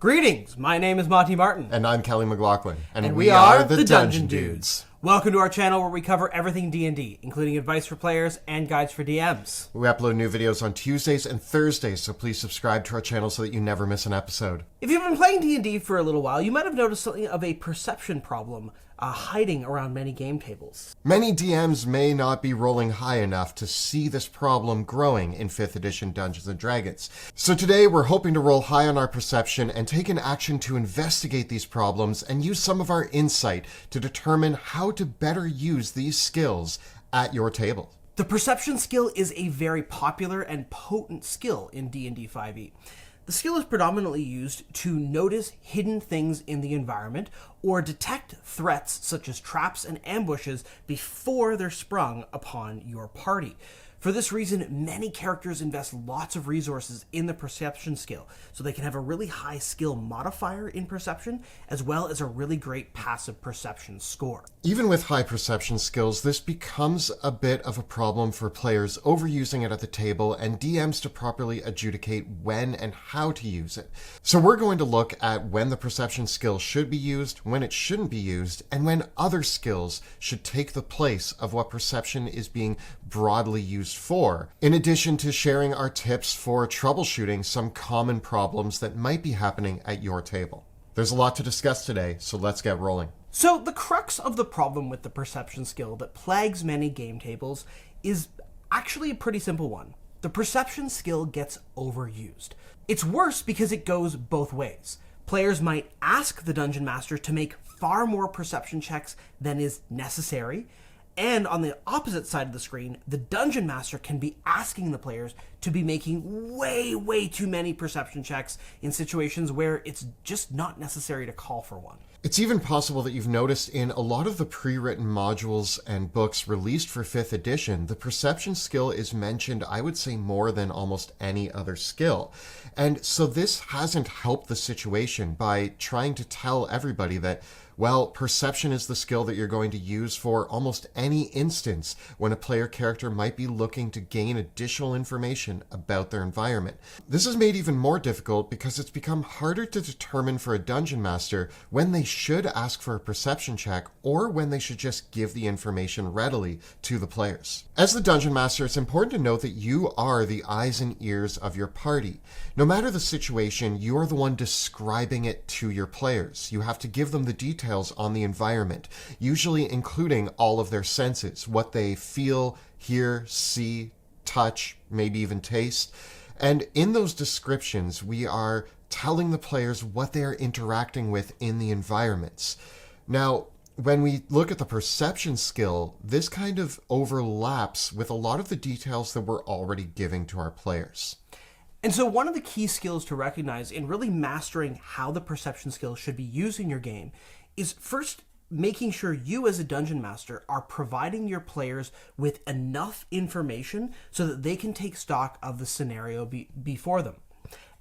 Greetings, my name is Monty Martin. And I'm Kelly McLaughlin. And we are the Dungeon Dudes. Welcome to our channel where we cover everything D&D, including advice for players and guides for DMs. We upload new videos on Tuesdays and Thursdays, so please subscribe to our channel so that you never miss an episode. If you've been playing D&D for a little while, you might have noticed something of a perception problem hiding around many game tables. Many DMs may not be rolling high enough to see this problem growing in 5th edition Dungeons & Dragons. So today we're hoping to roll high on our perception and take an action to investigate these problems and use some of our insight to determine how to better use these skills at your table. The perception skill is a very popular and potent skill in D&D 5e. The skill is predominantly used to notice hidden things in the environment or detect threats such as traps and ambushes before they're sprung upon your party. For this reason, many characters invest lots of resources in the perception skill, so they can have a really high skill modifier in perception, as well as a really great passive perception score. Even with high perception skills, this becomes a bit of a problem for players overusing it at the table and DMs to properly adjudicate when and how to use it. So we're going to look at when the perception skill should be used, when it shouldn't be used, and when other skills should take the place of what perception is being broadly used for, in addition to sharing our tips for troubleshooting some common problems that might be happening at your table. There's a lot to discuss today, so let's get rolling. So the crux of the problem with the perception skill that plagues many game tables is actually a pretty simple one. The perception skill gets overused. It's worse because it goes both ways. Players might ask the Dungeon Master to make far more perception checks than is necessary, and on the opposite side of the screen, the Dungeon Master can be asking the players to be making way too many perception checks in situations where it's just not necessary to call for one. It's even possible that you've noticed in a lot of the pre-written modules and books released for 5th edition, the perception skill is mentioned, I would say, more than almost any other skill. And so this hasn't helped the situation by trying to tell everybody that, well, perception is the skill that you're going to use for almost any instance when a player character might be looking to gain additional information about their environment. This is made even more difficult because it's become harder to determine for a Dungeon Master when they should ask for a perception check or when they should just give the information readily to the players. As the Dungeon Master, it's important to note that you are the eyes and ears of your party. No matter the situation, you are the one describing it to your players. You have to give them the details on the environment, usually including all of their senses, what they feel, hear, see, touch, maybe even taste. And in those descriptions, we are telling the players what they are interacting with in the environments. Now, when we look at the perception skill, this kind of overlaps with a lot of the details that we're already giving to our players. And so one of the key skills to recognize in really mastering how the perception skill should be used in your game is first making sure you as a Dungeon Master are providing your players with enough information so that they can take stock of the scenario before them.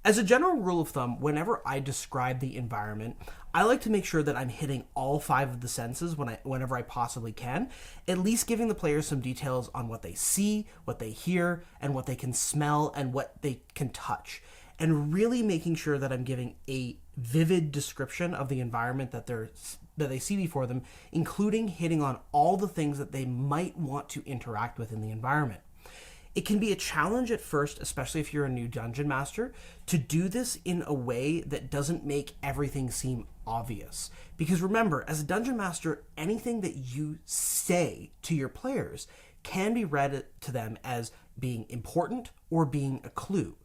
As a general rule of thumb, whenever I describe the environment, I like to make sure that I'm hitting all 5 of the senses whenever I possibly can, at least giving the players some details on what they see, what they hear, and what they can smell and what they can touch. And really making sure that I'm giving a vivid description of the environment that they see before them, including hitting on all the things that they might want to interact with in the environment. It can be a challenge at first, especially if you're a new Dungeon Master, to do this in a way that doesn't make everything seem obvious. Because remember, as a Dungeon Master, anything that you say to your players can be read to them as being important or being a clue.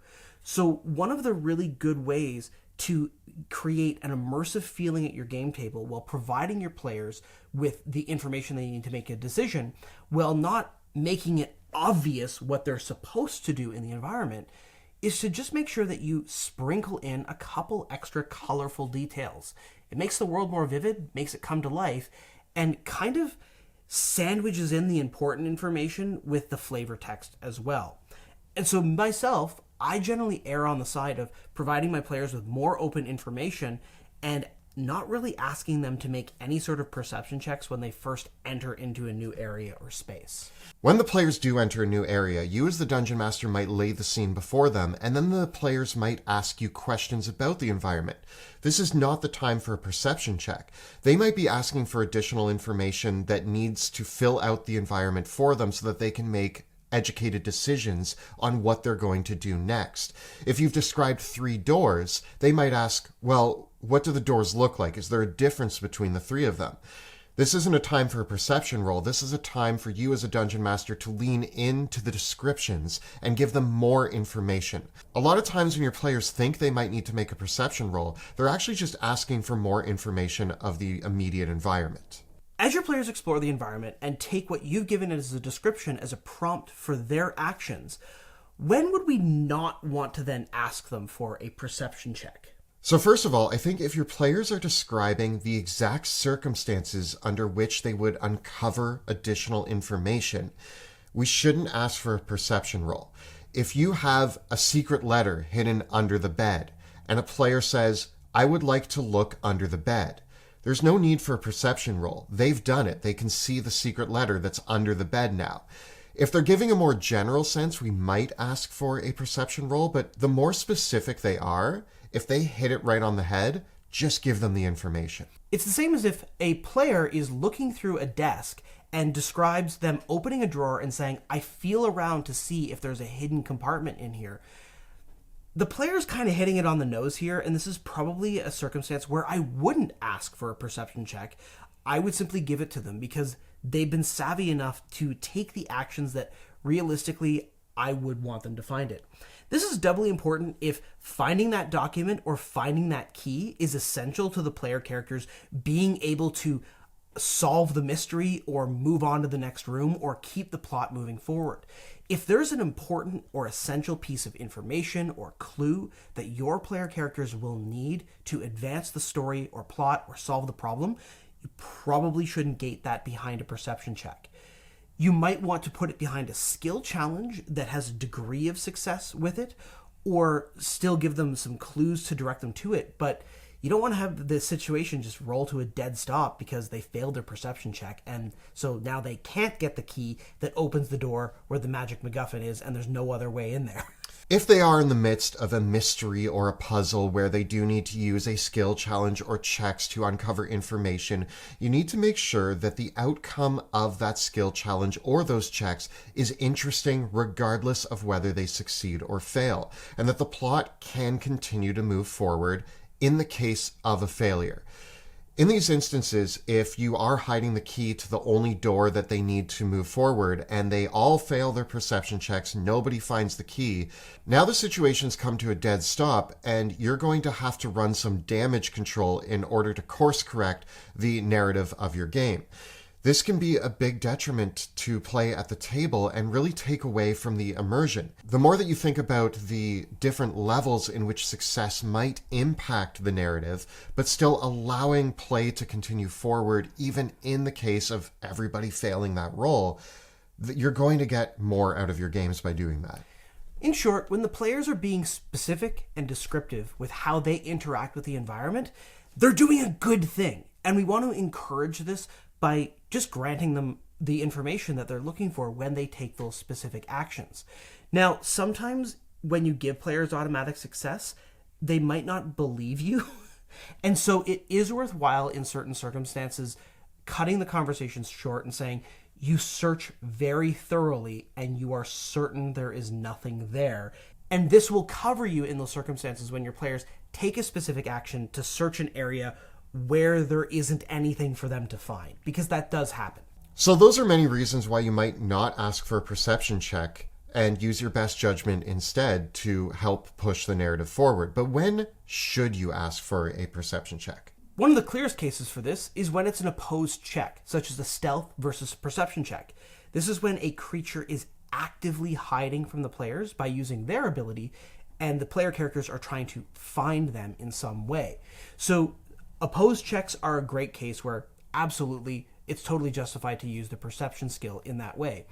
So one of the really good ways to create an immersive feeling at your game table while providing your players with the information they need to make a decision, while not making it obvious what they're supposed to do in the environment, is to just make sure that you sprinkle in a couple extra colorful details. It makes the world more vivid, makes it come to life, and kind of sandwiches in the important information with the flavor text as well. And so myself, I generally err on the side of providing my players with more open information and not really asking them to make any sort of perception checks when they first enter into a new area or space. When the players do enter a new area, you as the Dungeon Master might lay the scene before them, and then the players might ask you questions about the environment. This is not the time for a perception check. They might be asking for additional information that needs to fill out the environment for them so that they can make educated decisions on what they're going to do next. If you've described 3 doors, they might ask, well, what do the doors look like? Is there a difference between the 3 of them? This isn't a time for a perception roll. This is a time for you as a Dungeon Master to lean into the descriptions and give them more information. A lot of times when your players think they might need to make a perception roll, they're actually just asking for more information of the immediate environment. As your players explore the environment and take what you've given as a description as a prompt for their actions, when would we not want to then ask them for a perception check? So first of all, I think if your players are describing the exact circumstances under which they would uncover additional information, we shouldn't ask for a perception roll. If you have a secret letter hidden under the bed and a player says, I would like to look under the bed, there's no need for a perception roll. They've done it. They can see the secret letter that's under the bed now. If they're giving a more general sense, we might ask for a perception roll, but the more specific they are, if they hit it right on the head, just give them the information. It's the same as if a player is looking through a desk and describes them opening a drawer and saying, I feel around to see if there's a hidden compartment in here. The player's kind of hitting it on the nose here, and this is probably a circumstance where I wouldn't ask for a perception check. I would simply give it to them because they've been savvy enough to take the actions that realistically I would want them to find it. This is doubly important if finding that document or finding that key is essential to the player characters being able to solve the mystery or move on to the next room or keep the plot moving forward. If there's an important or essential piece of information or clue that your player characters will need to advance the story or plot or solve the problem, you probably shouldn't gate that behind a perception check. You might want to put it behind a skill challenge that has a degree of success with it, or still give them some clues to direct them to it, but you don't want to have the situation just roll to a dead stop because they failed their perception check, and so now they can't get the key that opens the door where the magic MacGuffin is, and there's no other way in there. If they are in the midst of a mystery or a puzzle where they do need to use a skill challenge or checks to uncover information, you need to make sure that the outcome of that skill challenge or those checks is interesting regardless of whether they succeed or fail, and that the plot can continue to move forward in the case of a failure. In these instances, if you are hiding the key to the only door that they need to move forward and they all fail their perception checks, nobody finds the key, now the situation's come to a dead stop and you're going to have to run some damage control in order to course correct the narrative of your game. This can be a big detriment to play at the table and really take away from the immersion. The more that you think about the different levels in which success might impact the narrative, but still allowing play to continue forward, even in the case of everybody failing that role, you're going to get more out of your games by doing that. In short, when the players are being specific and descriptive with how they interact with the environment, they're doing a good thing. And we want to encourage this by just granting them the information that they're looking for when they take those specific actions. Now, sometimes when you give players automatic success, they might not believe you. And so it is worthwhile in certain circumstances cutting the conversations short and saying, you search very thoroughly and you are certain there is nothing there. And this will cover you in those circumstances when your players take a specific action to search an area where there isn't anything for them to find, because that does happen. So those are many reasons why you might not ask for a perception check and use your best judgment instead to help push the narrative forward. But when should you ask for a perception check? One of the clearest cases for this is when it's an opposed check, such as a stealth versus perception check. This is when a creature is actively hiding from the players by using their ability, and the player characters are trying to find them in some way. So opposed checks are a great case where absolutely it's totally justified to use the perception skill in that way.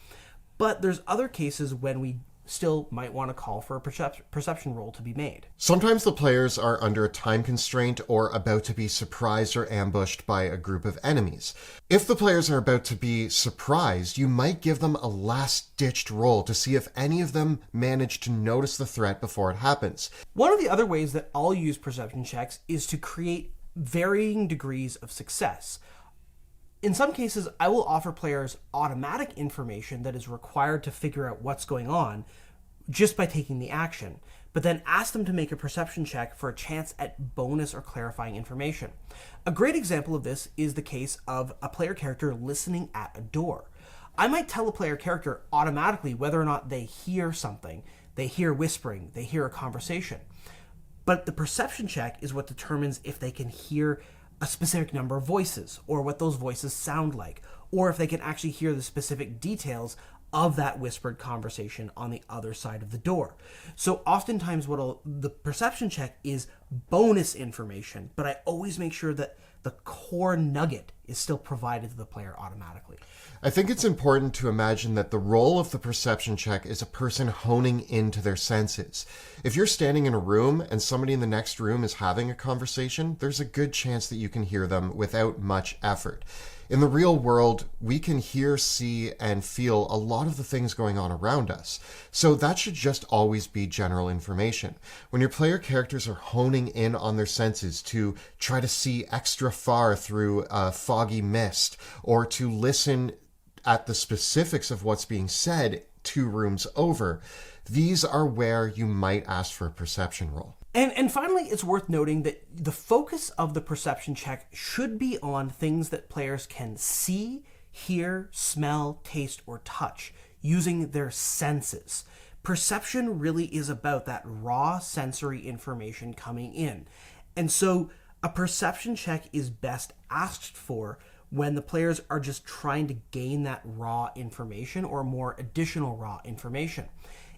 But there's other cases when we still might want to call for a perception roll to be made. Sometimes the players are under a time constraint or about to be surprised or ambushed by a group of enemies. If the players are about to be surprised, you might give them a last-ditched roll to see if any of them manage to notice the threat before it happens. One of the other ways that I'll use perception checks is to create varying degrees of success. In some cases, I will offer players automatic information that is required to figure out what's going on just by taking the action, but then ask them to make a perception check for a chance at bonus or clarifying information. A great example of this is the case of a player character listening at a door. I might tell a player character automatically whether or not they hear something. They hear whispering, they hear a conversation. But the perception check is what determines if they can hear a specific number of voices, or what those voices sound like, or if they can actually hear the specific details of that whispered conversation on the other side of the door. So oftentimes the perception check is bonus information, but I always make sure that the core nugget is still provided to the player automatically. I think it's important to imagine that the role of the perception check is a person honing into their senses. If you're standing in a room and somebody in the next room is having a conversation, there's a good chance that you can hear them without much effort. In the real world, we can hear, see, and feel a lot of the things going on around us. So that should just always be general information. When your player characters are honing in on their senses to try to see extra far through a foggy mist, or to listen at the specifics of what's being said 2 rooms over, these are where you might ask for a perception roll. And finally, it's worth noting that the focus of the perception check should be on things that players can see, hear, smell, taste, or touch using their senses. Perception really is about that raw sensory information coming in. And so a perception check is best asked for when the players are just trying to gain that raw information or more additional raw information.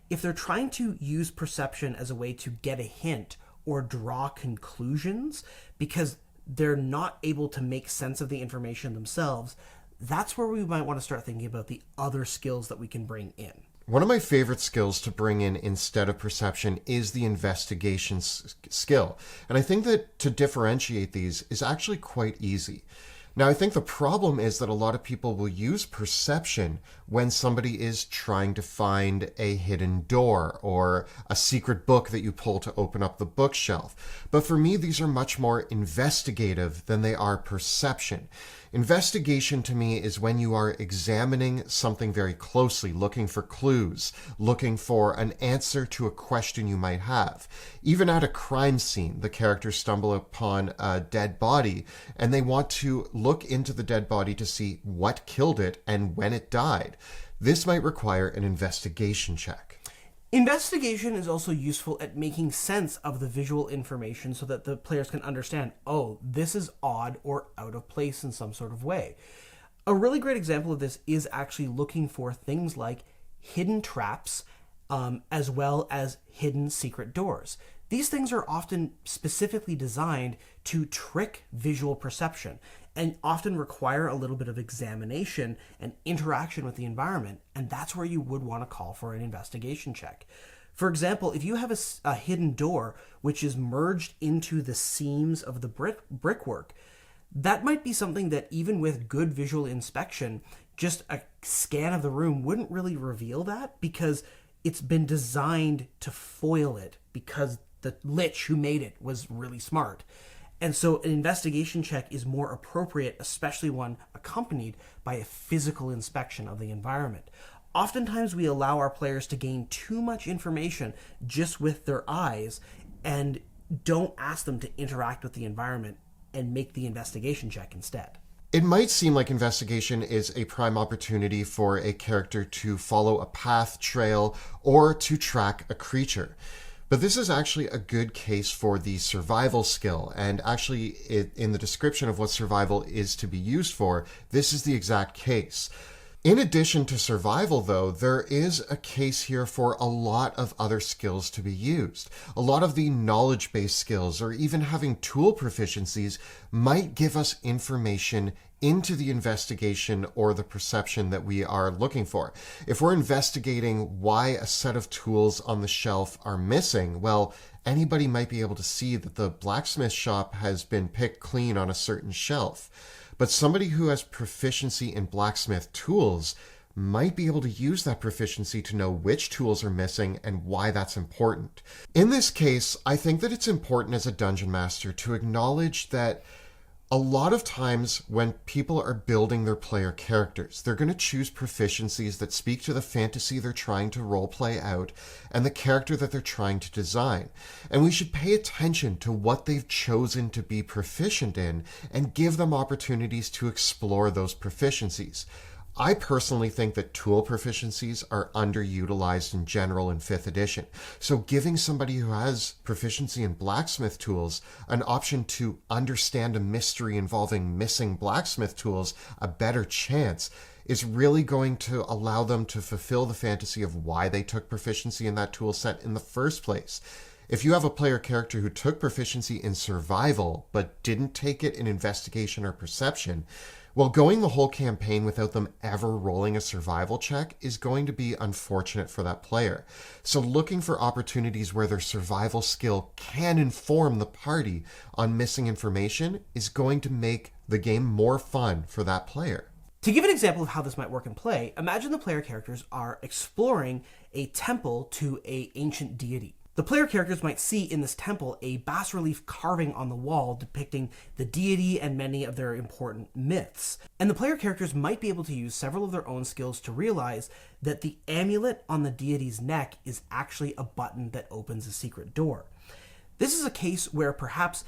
If they're trying to use perception as a way to get a hint or draw conclusions because they're not able to make sense of the information themselves, that's where we might want to start thinking about the other skills that we can bring in. One of my favorite skills to bring in instead of perception is the investigation skill. And I think that to differentiate these is actually quite easy. Now, I think the problem is that a lot of people will use perception when somebody is trying to find a hidden door or a secret book that you pull to open up the bookshelf. But for me, these are much more investigative than they are perception. Investigation to me is when you are examining something very closely, looking for clues, looking for an answer to a question you might have. Even at a crime scene, the characters stumble upon a dead body and they want to look into the dead body to see what killed it and when it died. This might require an investigation check. Investigation is also useful at making sense of the visual information so that the players can understand, oh, this is odd or out of place in some sort of way. A really great example of this is actually looking for things like hidden traps, as well as hidden secret doors. These things are often specifically designed to trick visual perception and often require a little bit of examination and interaction with the environment, and that's where you would want to call for an investigation check. For example, if you have a hidden door which is merged into the seams of the brickwork, that might be something that even with good visual inspection, just a scan of the room wouldn't really reveal that because it's been designed to foil it because the lich who made it was really smart. And so an investigation check is more appropriate, especially one accompanied by a physical inspection of the environment. Oftentimes we allow our players to gain too much information just with their eyes and don't ask them to interact with the environment and make the investigation check instead. It might seem like investigation is a prime opportunity for a character to follow a path, trail, or to track a creature. But this is actually a good case for the survival skill, and actually in the description of what survival is to be used for, this is the exact case. In addition to survival, though, there is a case here for a lot of other skills to be used. A lot of the knowledge-based skills, or even having tool proficiencies, might give us information into the investigation or the perception that we are looking for. If we're investigating why a set of tools on the shelf are missing, well, anybody might be able to see that the blacksmith shop has been picked clean on a certain shelf. But somebody who has proficiency in blacksmith tools might be able to use that proficiency to know which tools are missing and why that's important. In this case, I think that it's important as a dungeon master to acknowledge that a lot of times when people are building their player characters, they're going to choose proficiencies that speak to the fantasy they're trying to roleplay out and the character that they're trying to design. And we should pay attention to what they've chosen to be proficient in and give them opportunities to explore those proficiencies. I personally think that tool proficiencies are underutilized in general in 5th edition. So giving somebody who has proficiency in blacksmith tools an option to understand a mystery involving missing blacksmith tools a better chance is really going to allow them to fulfill the fantasy of why they took proficiency in that tool set in the first place. If you have a player character who took proficiency in survival but didn't take it in investigation or perception, well, going the whole campaign without them ever rolling a survival check is going to be unfortunate for that player. So looking for opportunities where their survival skill can inform the party on missing information is going to make the game more fun for that player. To give an example of how this might work in play, imagine the player characters are exploring a temple to an ancient deity. The player characters might see in this temple a bas-relief carving on the wall depicting the deity and many of their important myths. And the player characters might be able to use several of their own skills to realize that the amulet on the deity's neck is actually a button that opens a secret door. This is a case where perhaps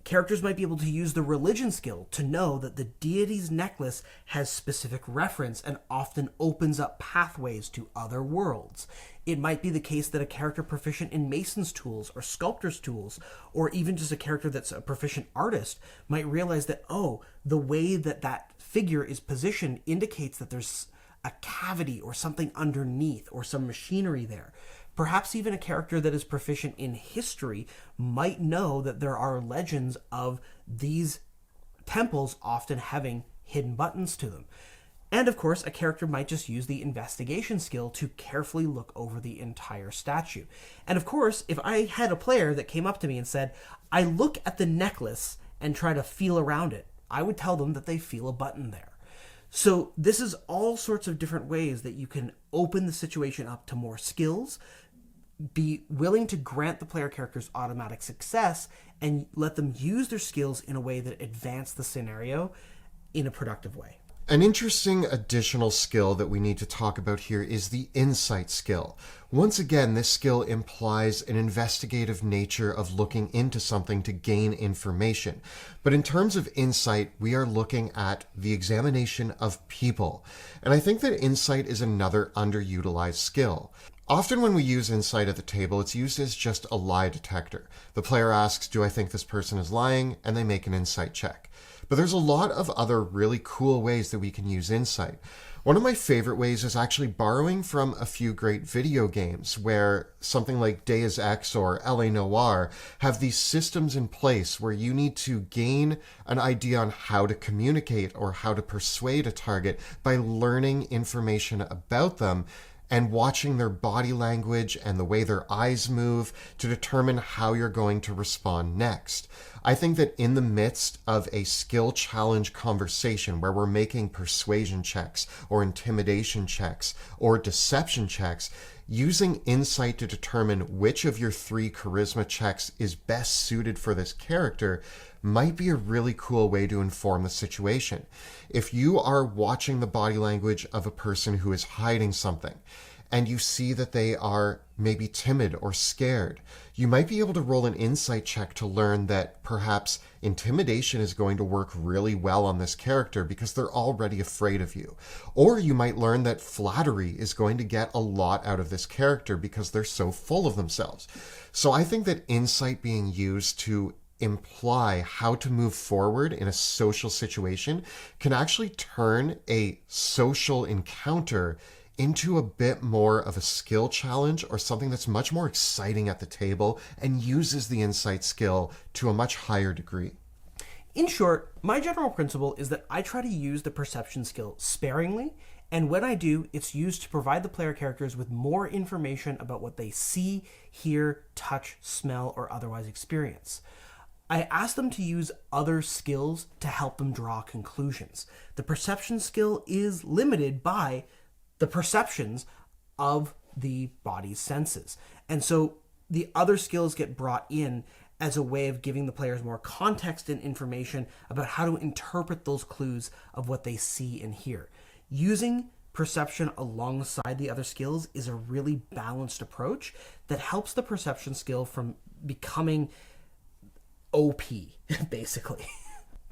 characters might be able to use the religion skill to know that the deity's necklace has specific reference and often opens up pathways to other worlds. It might be the case that a character proficient in mason's tools or sculptor's tools, or even just a character that's a proficient artist, might realize that, oh, the way that that figure is positioned indicates that there's a cavity or something underneath or some machinery there. Perhaps even a character that is proficient in history might know that there are legends of these temples often having hidden buttons to them. And of course, a character might just use the investigation skill to carefully look over the entire statue. And of course, if I had a player that came up to me and said, I look at the necklace and try to feel around it, I would tell them that they feel a button there. So this is all sorts of different ways that you can open the situation up to more skills, be willing to grant the player characters automatic success, and let them use their skills in a way that advance the scenario in a productive way. An interesting additional skill that we need to talk about here is the insight skill. Once again, this skill implies an investigative nature of looking into something to gain information. But in terms of insight, we are looking at the examination of people. And I think that insight is another underutilized skill. Often when we use insight at the table, it's used as just a lie detector. The player asks, do I think this person is lying? And they make an insight check. But there's a lot of other really cool ways that we can use insight. One of my favorite ways is actually borrowing from a few great video games where something like Deus Ex or LA Noire have these systems in place where you need to gain an idea on how to communicate or how to persuade a target by learning information about them and watching their body language and the way their eyes move to determine how you're going to respond next. I think that in the midst of a skill challenge conversation where we're making persuasion checks or intimidation checks or deception checks, using insight to determine which of your 3 charisma checks is best suited for this character might be a really cool way to inform the situation. If you are watching the body language of a person who is hiding something, and you see that they are maybe timid or scared, you might be able to roll an insight check to learn that perhaps intimidation is going to work really well on this character because they're already afraid of you. Or you might learn that flattery is going to get a lot out of this character because they're so full of themselves. So I think that insight being used to imply how to move forward in a social situation can actually turn a social encounter into a bit more of a skill challenge or something that's much more exciting at the table and uses the insight skill to a much higher degree. In short, my general principle is that I try to use the perception skill sparingly, and when I do, it's used to provide the player characters with more information about what they see, hear, touch, smell, or otherwise experience. I ask them to use other skills to help them draw conclusions. The perception skill is limited by the perceptions of the body's senses. And so the other skills get brought in as a way of giving the players more context and information about how to interpret those clues of what they see and hear. Using perception alongside the other skills is a really balanced approach that helps the perception skill from becoming OP, basically.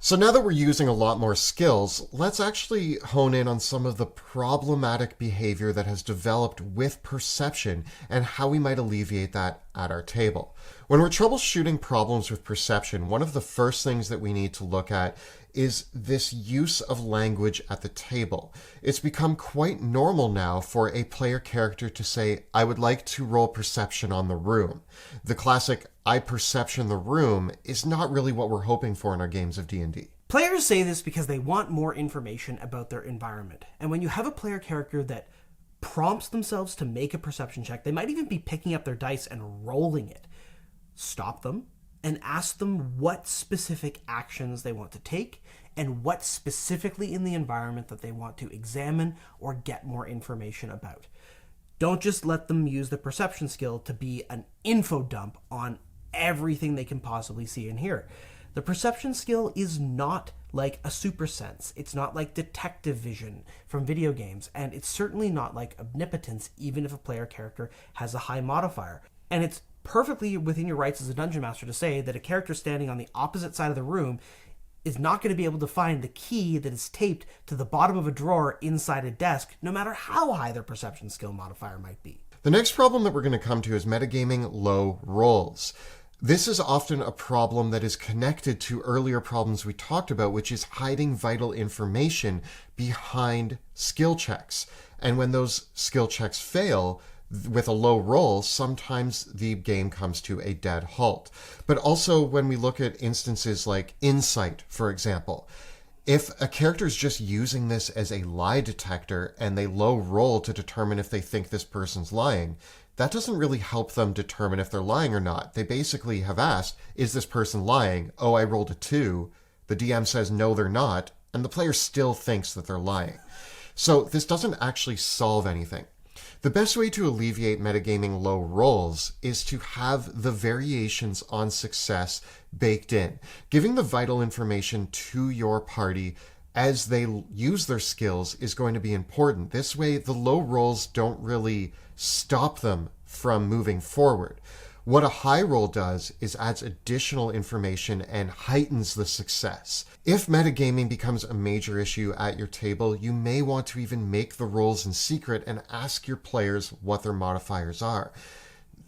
So now that we're using a lot more skills, let's actually hone in on some of the problematic behavior that has developed with perception and how we might alleviate that at our table. When we're troubleshooting problems with perception, one of the first things that we need to look at is this use of language at the table. It's become quite normal now for a player character to say, I would like to roll perception on the room. The classic, I perception the room, is not really what we're hoping for in our games of D&D. Players say this because they want more information about their environment. And when you have a player character that prompts themselves to make a perception check, they might even be picking up their dice and rolling it. Stop them and ask them what specific actions they want to take and what specifically in the environment that they want to examine or get more information about. Don't just let them use the perception skill to be an info dump on everything they can possibly see and hear. The perception skill is not like a super sense. It's not like detective vision from video games, and it's certainly not like omnipotence, even if a player character has a high modifier. And it's perfectly within your rights as a dungeon master to say that a character standing on the opposite side of the room is not going to be able to find the key that is taped to the bottom of a drawer inside a desk, no matter how high their perception skill modifier might be. The next problem that we're going to come to is metagaming low rolls. This is often a problem that is connected to earlier problems we talked about, which is hiding vital information behind skill checks. And when those skill checks fail, with a low roll, sometimes the game comes to a dead halt. But also when we look at instances like insight, for example, if a character is just using this as a lie detector and they low roll to determine if they think this person's lying, that doesn't really help them determine if they're lying or not. They basically have asked, is this person lying? Oh, I rolled a 2. The DM says, no, they're not. And the player still thinks that they're lying. So this doesn't actually solve anything. The best way to alleviate metagaming low rolls is to have the variations on success baked in. Giving the vital information to your party as they use their skills is going to be important. This way, the low rolls don't really stop them from moving forward. What a high roll does is adds additional information and heightens the success. If metagaming becomes a major issue at your table, you may want to even make the rolls in secret and ask your players what their modifiers are.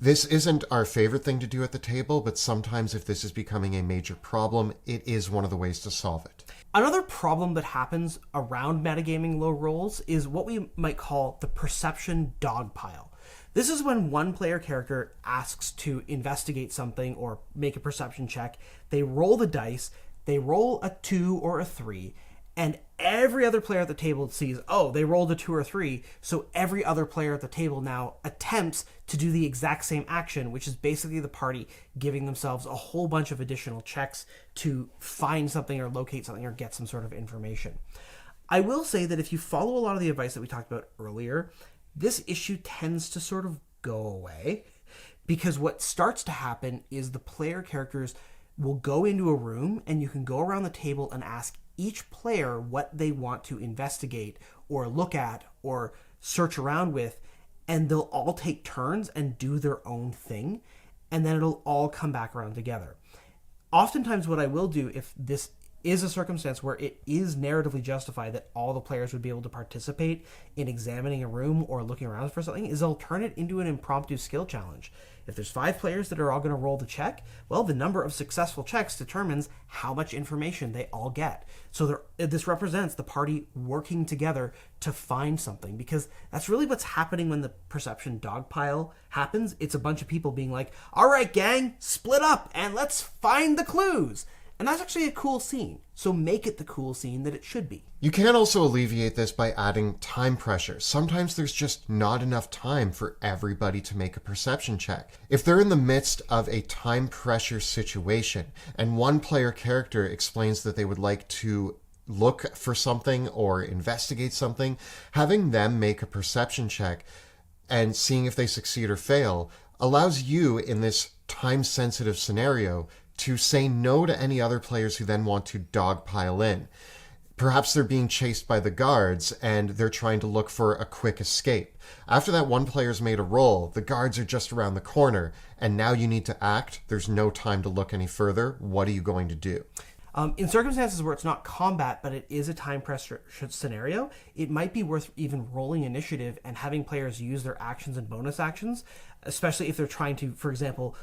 This isn't our favorite thing to do at the table, but sometimes if this is becoming a major problem, it is one of the ways to solve it. Another problem that happens around metagaming low rolls is what we might call the perception dogpile. This is when one player character asks to investigate something or make a perception check. They roll the dice, they roll a 2 or a 3, and every other player at the table sees, oh, they rolled a 2 or 3, so every other player at the table now attempts to do the exact same action, which is basically the party giving themselves a whole bunch of additional checks to find something or locate something or get some sort of information. I will say that if you follow a lot of the advice that we talked about earlier, this issue tends to sort of go away, because what starts to happen is the player characters will go into a room and you can go around the table and ask each player what they want to investigate or look at or search around with, and they'll all take turns and do their own thing, and then it'll all come back around together. Oftentimes what I will do, if this is a circumstance where it is narratively justified that all the players would be able to participate in examining a room or looking around for something, is I'll turn it into an impromptu skill challenge. If there's 5 players that are all going to roll the check, well, the number of successful checks determines how much information they all get. So this represents the party working together to find something, because that's really what's happening when the perception dogpile happens. It's a bunch of people being like, all right, gang, split up and let's find the clues. And that's actually a cool scene, so make it the cool scene that it should be. You can also alleviate this by adding time pressure. Sometimes there's just not enough time for everybody to make a perception check. If they're in the midst of a time pressure situation and one player character explains that they would like to look for something or investigate something, having them make a perception check and seeing if they succeed or fail allows you in this time-sensitive scenario to say no to any other players who then want to dogpile in. Perhaps they're being chased by the guards and they're trying to look for a quick escape. After that one player's made a roll, the guards are just around the corner and now you need to act. There's no time to look any further. What are you going to do? In circumstances where it's not combat, but it is a time pressure scenario, it might be worth even rolling initiative and having players use their actions and bonus actions, especially if they're trying to, for example,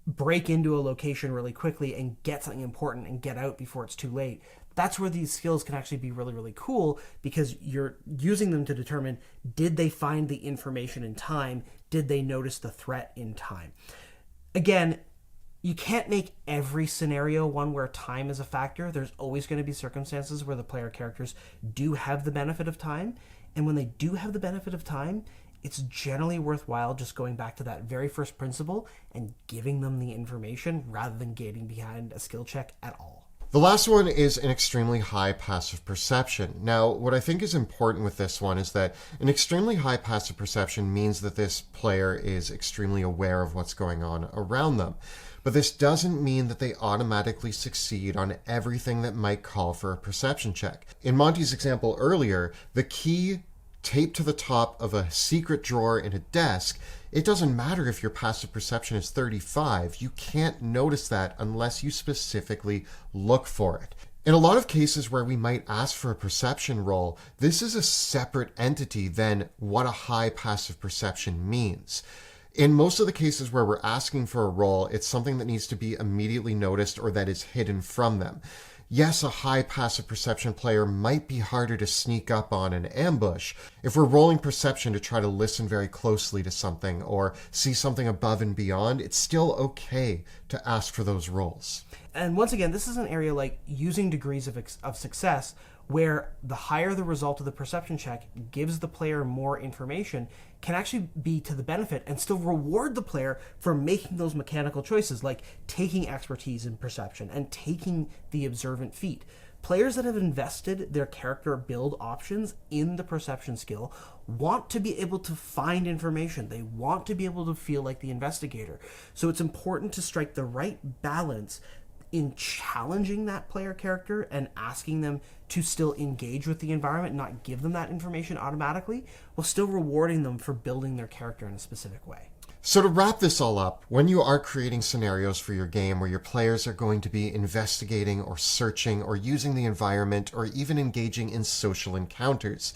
break into a location really quickly and get something important and get out before it's too late. That's where these skills can actually be really, really cool because you're using them to determine, did they find the information in time? Did they notice the threat in time? Again, you can't make every scenario one where time is a factor. There's always going to be circumstances where the player characters do have the benefit of time. And when they do have the benefit of time, it's generally worthwhile just going back to that very first principle and giving them the information rather than gating behind a skill check at all. The last one is an extremely high passive perception. Now, what I think is important with this one is that an extremely high passive perception means that this player is extremely aware of what's going on around them. But this doesn't mean that they automatically succeed on everything that might call for a perception check. In Monty's example earlier, the key taped to the top of a secret drawer in a desk, it doesn't matter if your passive perception is 35. You can't notice that unless you specifically look for it. In a lot of cases where we might ask for a perception roll, this is a separate entity than what a high passive perception means. In most of the cases where we're asking for a roll, it's something that needs to be immediately noticed or that is hidden from them. Yes, a high passive perception player might be harder to sneak up on and ambush. If we're rolling perception to try to listen very closely to something or see something above and beyond, it's still okay to ask for those rolls. And once again, this is an area like using degrees of success where the higher the result of the perception check gives the player more information can actually be to the benefit and still reward the player for making those mechanical choices like taking expertise in perception and taking the observant feat. Players that have invested their character build options in the perception skill want to be able to find information. They want to be able to feel like the investigator. So it's important to strike the right balance in challenging that player character and asking them to still engage with the environment, not give them that information automatically, while still rewarding them for building their character in a specific way. So to wrap this all up, when you are creating scenarios for your game where your players are going to be investigating or searching or using the environment or even engaging in social encounters,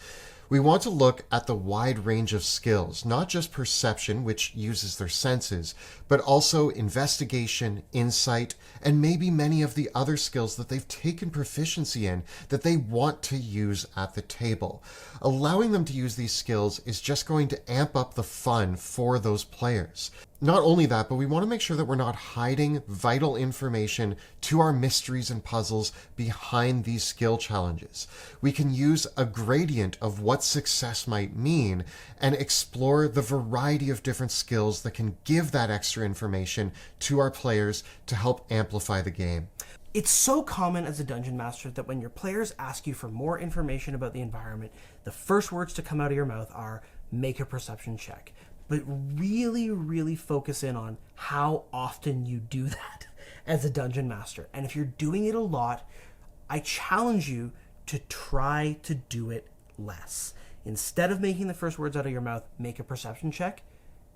we want to look at the wide range of skills, not just perception, which uses their senses, but also investigation, insight, and maybe many of the other skills that they've taken proficiency in that they want to use at the table. Allowing them to use these skills is just going to amp up the fun for those players. Not only that, but we want to make sure that we're not hiding vital information to our mysteries and puzzles behind these skill challenges. We can use a gradient of what success might mean and explore the variety of different skills that can give that extra information to our players to help amplify the game. It's so common as a dungeon master that when your players ask you for more information about the environment, the first words to come out of your mouth are, make a perception check. But really, really focus in on how often you do that as a dungeon master. And if you're doing it a lot, I challenge you to try to do it less. Instead of making the first words out of your mouth, make a perception check,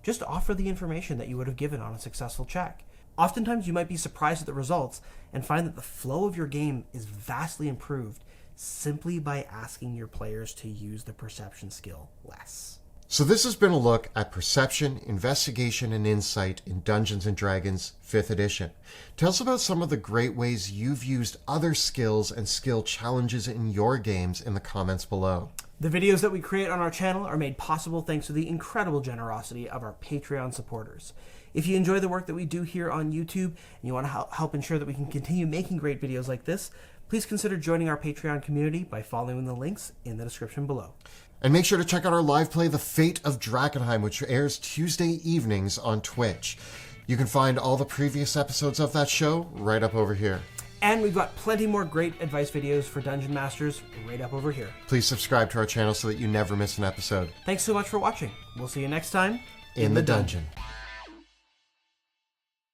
just offer the information that you would have given on a successful check. Oftentimes you might be surprised at the results and find that the flow of your game is vastly improved simply by asking your players to use the perception skill less. So this has been a look at perception, investigation, and insight in Dungeons & Dragons 5th edition. Tell us about some of the great ways you've used other skills and skill challenges in your games in the comments below. The videos that we create on our channel are made possible thanks to the incredible generosity of our Patreon supporters. If you enjoy the work that we do here on YouTube and you want to help ensure that we can continue making great videos like this, please consider joining our Patreon community by following the links in the description below. And make sure to check out our live play, The Fate of Drakenheim, which airs Tuesday evenings on Twitch. You can find all the previous episodes of that show right up over here. And we've got plenty more great advice videos for Dungeon Masters right up over here. Please subscribe to our channel so that you never miss an episode. Thanks so much for watching. We'll see you next time in the dungeon.